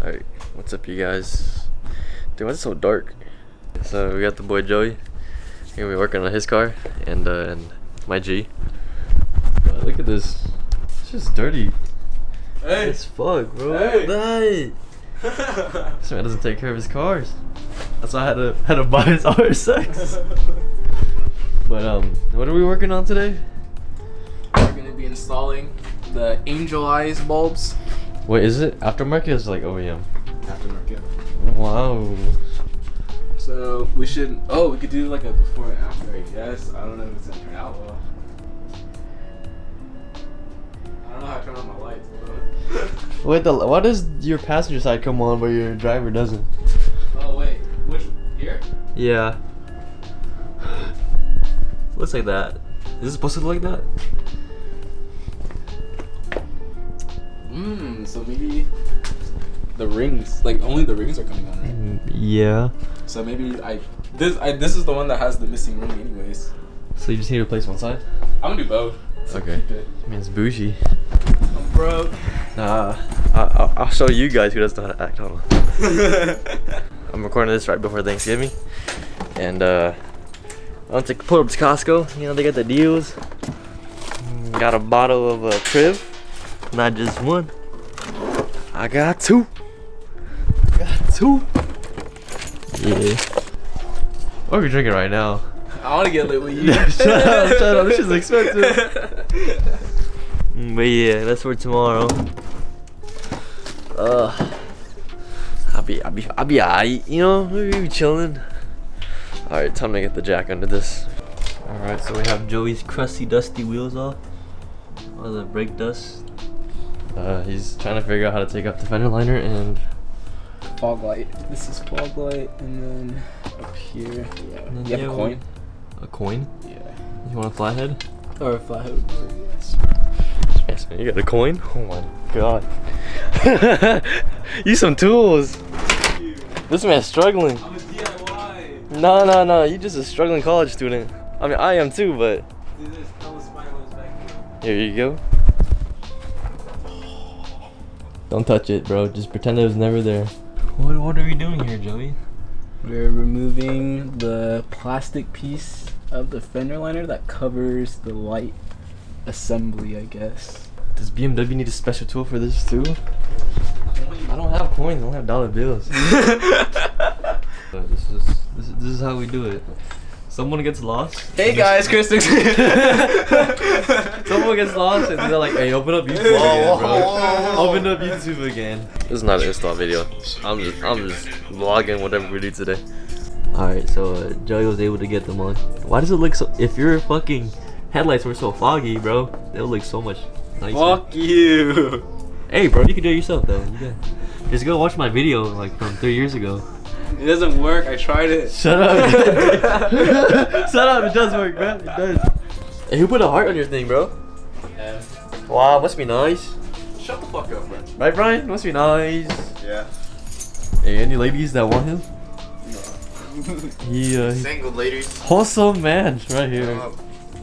Alright, what's up you guys? Dude, why is it so dark? So we got the boy Joey. He's gonna be working on his car and my G. Bro, look at this. It's just dirty. Hey! As fuck, bro. Hey! This man doesn't take care of his cars. That's why I had to buy his RSX. But what are we working on today? We're gonna be installing the Angel Eyes bulbs. Wait, is it aftermarket or is it like OEM? Aftermarket. Wow. So we should. Oh, we could do like a before and after. I guess. I don't know if it's gonna turn out well. I don't know how to turn on my lights. Wait, why does your passenger side come on but your driver doesn't? Oh wait, which here? Yeah. Looks like that. Is it supposed to look like that? So maybe the rings, like only the rings are coming on, right? Yeah. So maybe this is the one that has the missing ring, anyways. So you just need to replace one side? I'm gonna do both. So Okay. I mean, it's bougie. I'm broke. Nah, I'll show you guys who doesn't know how to act. Hold on. I'm recording this right before Thanksgiving, and I went to pull up to Costco. You know, they got the deals. Got a bottle of Crib, not just one. I got two. Yeah. What are we drinking right now? I wanna get lit with you. Shut up, this is expensive. But yeah, that's for tomorrow. I'll be alright, you know, we'll be chilling. Alright, time to get the jack under this. Alright, so we have Joey's crusty, dusty wheels off. All the brake dust. He's trying to figure out how to take off the fender liner and Fog light. This is fog light, and then up here. Yeah. You have a coin? A coin? Yeah. You want a flathead? Or a flathead. Yes. Yes, man, you got a coin? Oh my god. Use some tools. This man's struggling. I'm a DIY. No. You just a struggling college student. I mean, I am too, but. Here you go. Don't touch it, bro. Just pretend it was never there. What are we doing here, Joey? We're removing the plastic piece of the fender liner that covers the light assembly, I guess. Does BMW need a special tool for this too? I don't have coins. I don't have dollar bills. This is how we do it. Someone gets lost. Hey guys, Chris. Someone gets lost and they're like, "Hey, open up YouTube again, bro. Open up YouTube again." This is not an install video. I'm just vlogging whatever we do today. All right, so Joey was able to get them on. Why does it look so? If your fucking headlights were so foggy, bro, they would look so much nicer. Fuck you. Hey, bro, you can do it yourself though. You can. Just go watch my video like from 3 years ago. It doesn't work. I tried it. Shut up. Shut up. It does work, man. It does. Hey, who put a heart on your thing, bro? Wow, must be nice. Shut the fuck up, bro. Right, Brian? Must be nice. Yeah. Hey, any ladies that want him? No. He Single ladies. wholesome man right here.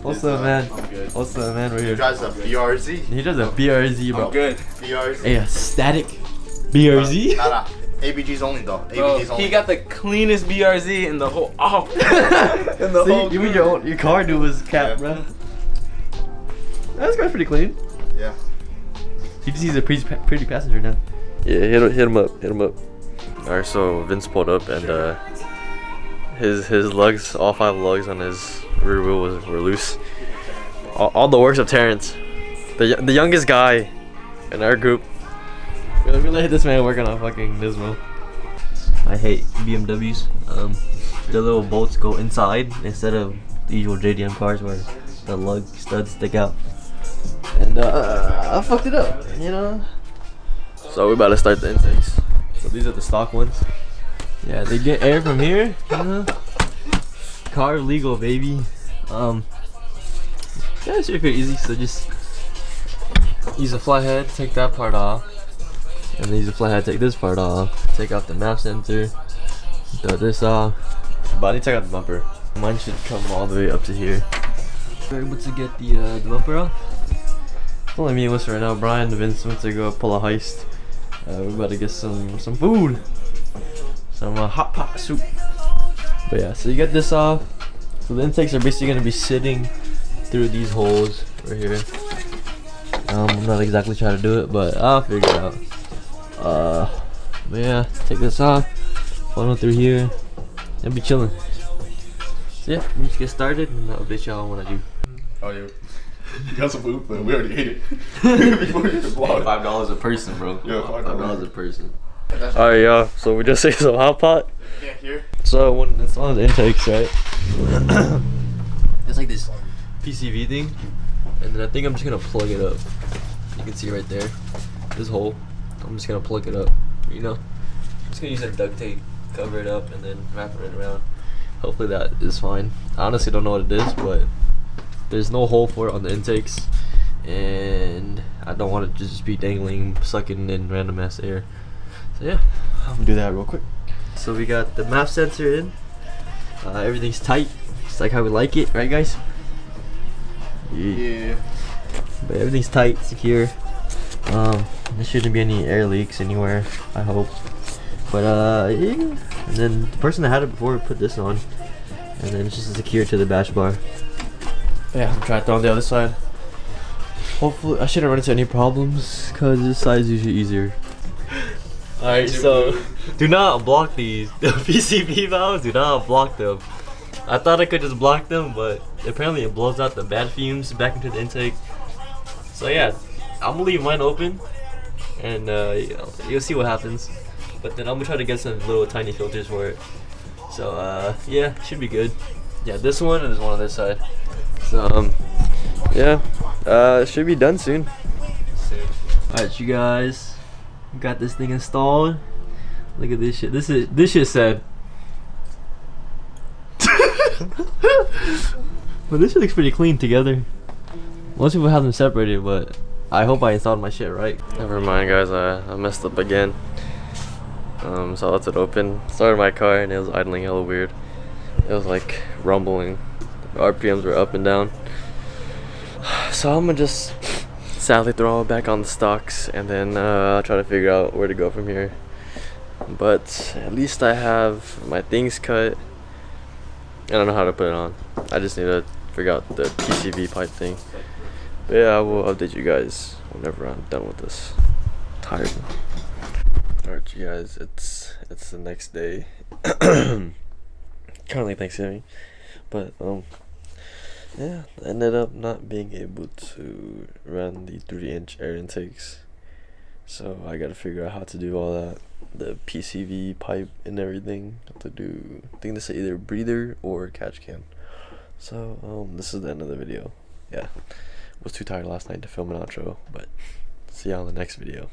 Wholesome man. I'm good. Wholesome man right He here. drives a BRZ. He does a BRZ, bro. I'm good. BRZ. Hey, a static BRZ? Nah. ABG's only though. Bro, ABG's only. he got the cleanest BRZ in the whole. Oh. In the See, whole. even your car dude was capped, Yeah. bro. That's pretty clean. Yeah. He just needs a pretty passenger now. Yeah, hit him up. Alright, so Vince pulled up and his lugs, all 5 lugs on his rear wheel were loose. All the works of Terrence, the youngest guy in our group. We're gonna let this man work on a fucking Nismo. I hate BMWs. The little bolts go inside instead of the usual JDM cars where the lug studs stick out. And I fucked it up, you know. So we're about to start the intakes. So these are the stock ones. Yeah, they get air from here, you know. Car legal, baby. Yeah, it's pretty easy. So just use a flathead, take that part off, and then use a flathead, take this part off. Take out the map sensor, throw this off. But I need to take out the bumper. Mine should come all the way up to here. We're able to get the bumper off. It's only me and Lisa right now. Brian and Vince went to go pull a heist We're about to get some food, some hot pot soup. But yeah, so you get this off. So the intakes are basically gonna be sitting through these holes right here. I'm not exactly trying to do it, but I'll figure it out. But yeah, take this off, funnel through here, and be chilling. So yeah, let me just get started and I'll update y'all on what I do. Oh yeah. You got some food, but we already ate it. Before you vlog. $5 a person, bro. Yeah, $5 a person. Alright, y'all. So we just ate some hot pot. Can't hear. So when it's on the intakes, right? It's like this PCV thing, and then I think I'm just gonna plug it up. You can see right there, this hole. I'm just gonna plug it up. You know, I'm just gonna use some duct tape, cover it up, and then wrap it around. Hopefully that is fine. I honestly don't know what it is, but there's no hole for it on the intakes, and I don't want it to just be dangling, sucking in random ass air. So yeah, I'm gonna do that real quick. So we got the MAP sensor in. Everything's tight, just like how we like it, right guys? Yeah. But everything's tight, secure. There shouldn't be any air leaks anywhere, I hope. But yeah. And then the person that had it before put this on, and then it's just secured to the bash bar. Yeah, I'm trying to throw on the other side. Hopefully, I shouldn't run into any problems because this side is usually easier. Alright, so do not block these. The PCB valves, do not block them. I thought I could just block them, but apparently it blows out the bad fumes back into the intake. So yeah, I'm gonna leave mine open, and you'll see what happens. But then I'm gonna try to get some little tiny filters for it. So yeah, should be good. Yeah, this one and there's one on this side. So yeah, it should be done soon. Alright, you guys, got this thing installed. Look at this shit. This shit said. But this shit looks pretty clean together. Most people have them separated, but I hope I installed my shit right. Never mind, guys. I messed up again. So I left it open. Started my car and it was idling hella weird. It was like rumbling. The RPMs were up and down. So I'm gonna just sadly throw it back on the stocks and then try to figure out where to go from here. But at least I have my things cut. I don't know how to put it on. I just need to figure out the PCV pipe thing. But yeah, I will update you guys whenever I'm done with this. I'm tired. Alright, you guys, it's the next day. Currently Thanksgiving, but yeah, I ended up not being able to run the 3-inch air intakes, so I gotta figure out how to do all that, the PCV pipe and everything. Have to do, I think this is either breather or catch can. So this is the end of the video. Yeah, was too tired last night to film an outro, but see y'all in the next video.